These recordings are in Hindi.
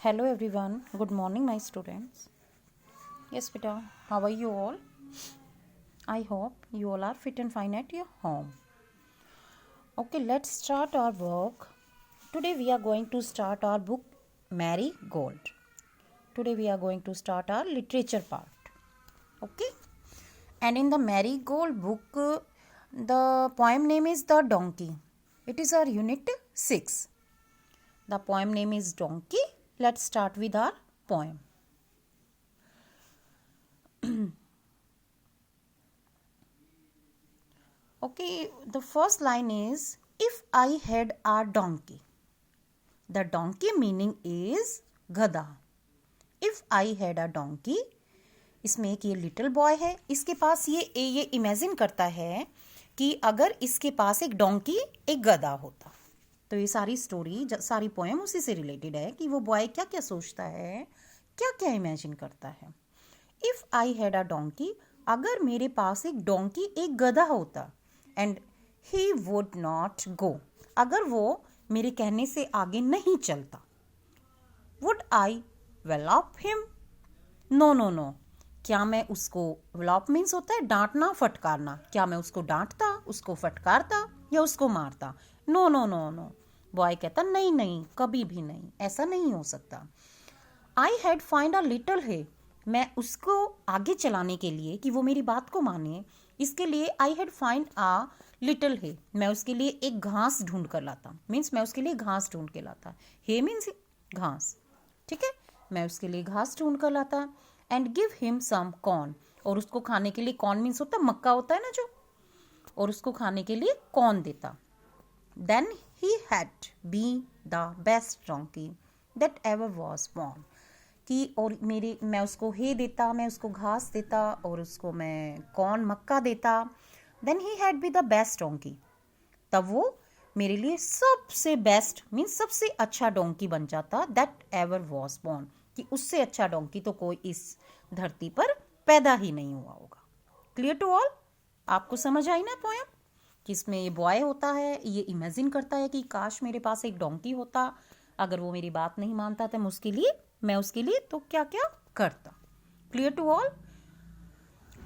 Hello everyone. Good morning, my students. Yes, beta. How are you all? I hope you all are fit and fine at your home. Okay, let's start our work. Today we are going to start our book Marigold. Today we are going to start our literature part. Okay? And in the Marigold book, the poem name is The Donkey. It is our unit 6. The poem name is Donkey. Let's start with our poem. Okay, the first line is, if I had a donkey. The donkey meaning is गधा. If I had a donkey, इसमें एक ये लिटिल बॉय है, इसके पास ये इमेजिन करता है कि अगर इसके पास एक डोंकी एक गधा होता. तो ये सारी स्टोरी सारी पोएम उसी से रिलेटेड है कि वो बॉय क्या क्या सोचता है, क्या क्या इमेजिन करता है. If I had a donkey, अगर मेरे पास एक डोंकी एक गधा होता, and he would not go, अगर वो मेरे कहने से आगे नहीं चलता. Would I wallop him? No no no. क्या मैं उसको, वेलॉप मीन्स होता है डांटना फटकारना, क्या मैं उसको डांटता, उसको फटकारता या उसको मारता? No no no no. Boy कहता नहीं नहीं, कभी भी नहीं, ऐसा नहीं हो सकता. I had find a little है, मैं उसको आगे चलाने के लिए कि वो मेरी बात को माने, इसके लिए I had find uh little है, मैं उसके लिए एक घास ढूंढ कर लाता. मीन्स मैं उसके लिए घास ढूंढ के लाता. हे मीन्स घास, ठीक है, मैं उसके लिए घास ढूंढ कर लाता. And give him some corn, और उसको खाने के लिए, कॉर्न मीन्स होता है मक्का होता है ना जो, और उसको खाने के लिए कॉर्न देता. Then he had be the best donkey that ever was born, कि और मैं उसको हे देता, मैं उसको घास देता और उसको मैं कॉर्न मक्का देता. Then he had be the best donkey, तब वो मेरे लिए सबसे बेस्ट मीन्स सबसे अच्छा डोंकी बन जाता. दैट एवर वॉज बॉर्न, कि उससे अच्छा डोंकी तो कोई इस धरती पर पैदा ही नहीं हुआ होगा. Clear to all? आपको समझ आई ना पोएम? कि इसमें ये बॉय होता है, ये इमेजिन करता है कि काश मेरे पास एक डोंकी होता, अगर वो मेरी बात नहीं मानता तो मैं उसके लिए तो क्या क्या करता. Clear to all?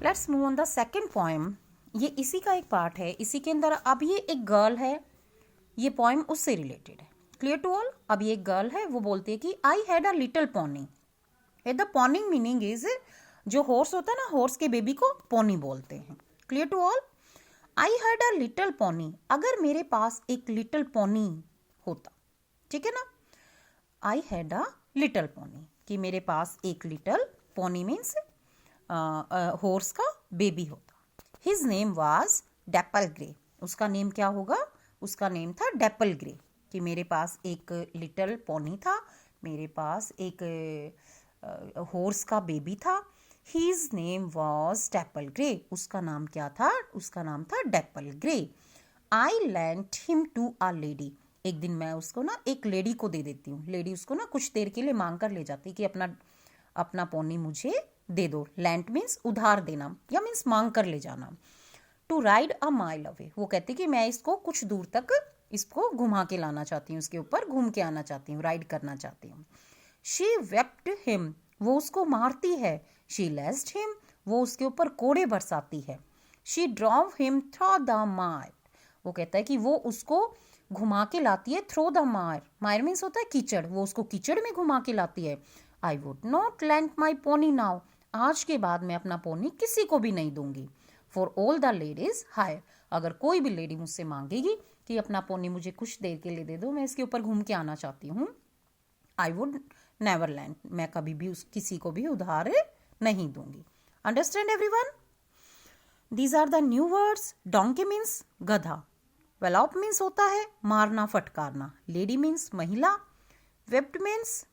Let's move on the second poem. ये इसी का एक पार्ट है, इसी के अंदर अब ये एक गर्ल है, ये पोएम उससे रिलेटेड है. Clear to all? अब ये एक गर्ल है, वो बोलती है कि I had a little pony. The pony meaning is, जो हॉर्स होता है ना, हॉर्स के बेबी को पोनी बोलते हैं. Clear to all? I had a little pony, अगर मेरे पास एक लिटिल पोनी होता, ठीक है ना. I had a little pony, कि मेरे पास एक लिटिल पोनी मीन्स हॉर्स का बेबी होता. His name was Dapple grey, उसका नेम क्या होगा? उसका नेम था डेपल ग्रे, कि मेरे पास एक लिटिल पोनी था, मेरे पास एक हॉर्स का बेबी था. His name was Dapple grey, उसका नाम क्या था? उसका नाम था Dapple Gray. I lent him to a lady, एक दिन मैं उसको ना एक लेडी को दे देती हूँ. लेडी उसको ना कुछ देर के लिए मांग कर ले जाती कि अपना पोनी मुझे दे दो. लेंट मीन्स उधार देना या मीन्स मांग कर ले जाना. To ride a mile away, वो कहती कि मैं इसको कुछ दूर तक इसको घुमा के लाना चाहती हूँ, इसके ऊपर घूम के आना चाहती हूँ, राइड करना चाहती हूँ. शी वेप्ट हिम, वो उसको मारती है. शी लेस्ड हिम, वो उसके ऊपर कोड़े बरसाती है. She drove him through the मायर, वो कहता है कि वो उसको घुमा के लाती है. Throw the Mayar, Mayar means होता है कीचड़, वो उसको कीचड़ में घुमा के लाती है. I would not lent my pony now, आज के बाद मैं अपना पोनी किसी को भी नहीं दूंगी. For all the lady's hire, अगर कोई भी लेडी मुझसे मांगेगी कि अपना पोनी मुझे कुछ देर के लिए दे दो, मैं इसके ऊपर घूम के आना चाहती हूँ, आई वुड नेवर लैंड, मैं कभी भी किसी को भी उधार नहीं दूंगी. Understand everyone? These are the new words. Donkey means गधा, वेलॉप मीन्स होता है मारना फटकारना, लेडी मीन्स महिला, वेब्ड मीन्स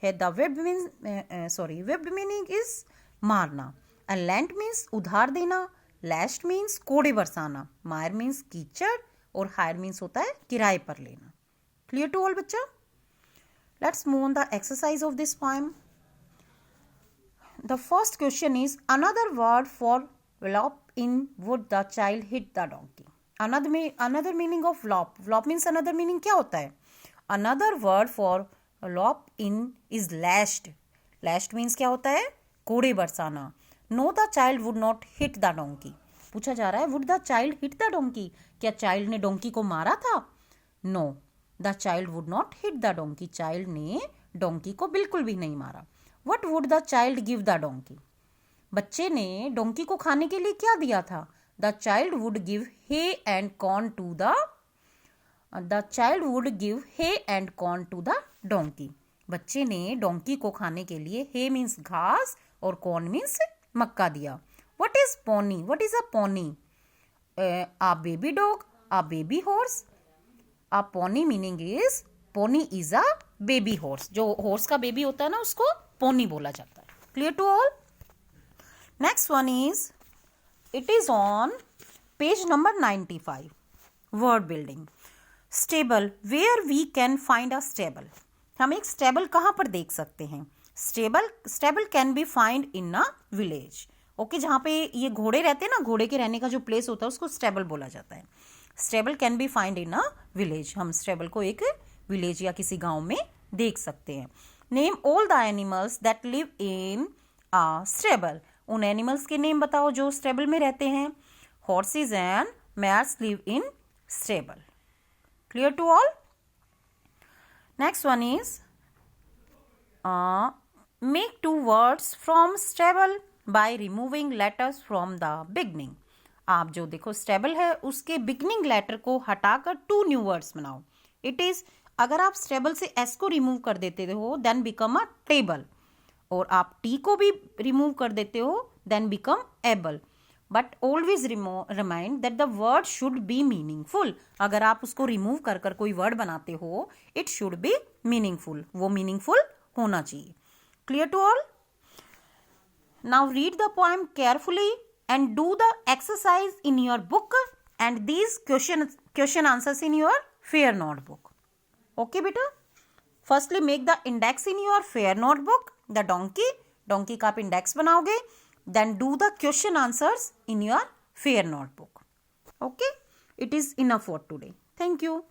है the whipped means whipped meaning is मारना, एंड लैंड मीन्स उधार देना, लैश्ड मीन्स कोड़े बरसाना, मायर मीन्स कीचड़, और हायर मीन्स होता है किराए पर लेना. क्लियर टू ऑल बच्चा? Let's move on the exercise of this poem. The first question is another word for wallop in would the child hit the donkey. another meaning of flop means another meaning क्या होता है? another word for lop in is lashed. Lashed means क्या होता है? कोड़े बरसाना. No the child would not hit the donkey. पूछा जा रहा है would the child hit the donkey. क्या चाइल्ड ने डोंकी को मारा था? No, the child would not hit the donkey. Child ने डोंकी को बिल्कुल भी नहीं मारा. What would the child give the donkey. बच्चे ने डोंकी को खाने के लिए क्या दिया था? The child would give hay and corn to the donkey. बच्चे ने डोंकी को खाने के लिए हे मीन्स घास और कॉर्न मीन्स मक्का दिया. What is pony? What is a pony? a baby dog, a baby horse. A pony meaning is pony is a baby horse. जो horse का baby होता है ना उसको pony बोला जाता है. Clear to all? Next one is it is on page number 95. Word building. Stable. Where we can find a stable. हम एक stable कहाँ पर देख सकते हैं? Stable can be find in a village. Okay, जहाँ पे ये घोड़े रहते हैं ना, घोड़े के रहने का जो प्लेस होता है उसको स्टेबल बोला जाता है. Stable can be find in a village. हम स्टेबल को एक विलेज या किसी गांव में देख सकते हैं. Name all the animals that live in a stable. उन एनिमल्स के नेम बताओ जो स्टेबल में रहते हैं. Horses and mares live in stable. Clear to all? Next one is make 2 words from stable by removing letters from the beginning. आप जो देखो स्टेबल है उसके बिगनिंग लेटर को हटाकर 2 न्यू वर्ड्स बनाओ. इट इज, अगर आप स्टेबल से एस को रिमूव कर देते हो देन बिकम अ टेबल, और आप टी को भी रिमूव कर देते हो then become able. But always remind that the word should be meaningful. अगर आप उसको रिमूव कर कर कोई वर्ड बनाते हो इट शुड बी मीनिंगफुल. वो मीनिंगफुल होना चाहिए. Clear to all? Now read the poem carefully and do the exercise in your book and these question answers in your fair notebook. Okay beta? Firstly make the index in your fair notebook. The donkey का आप index बनाओगे. Then do the question answers in your fair notebook. Okay? It is enough for today. Thank you.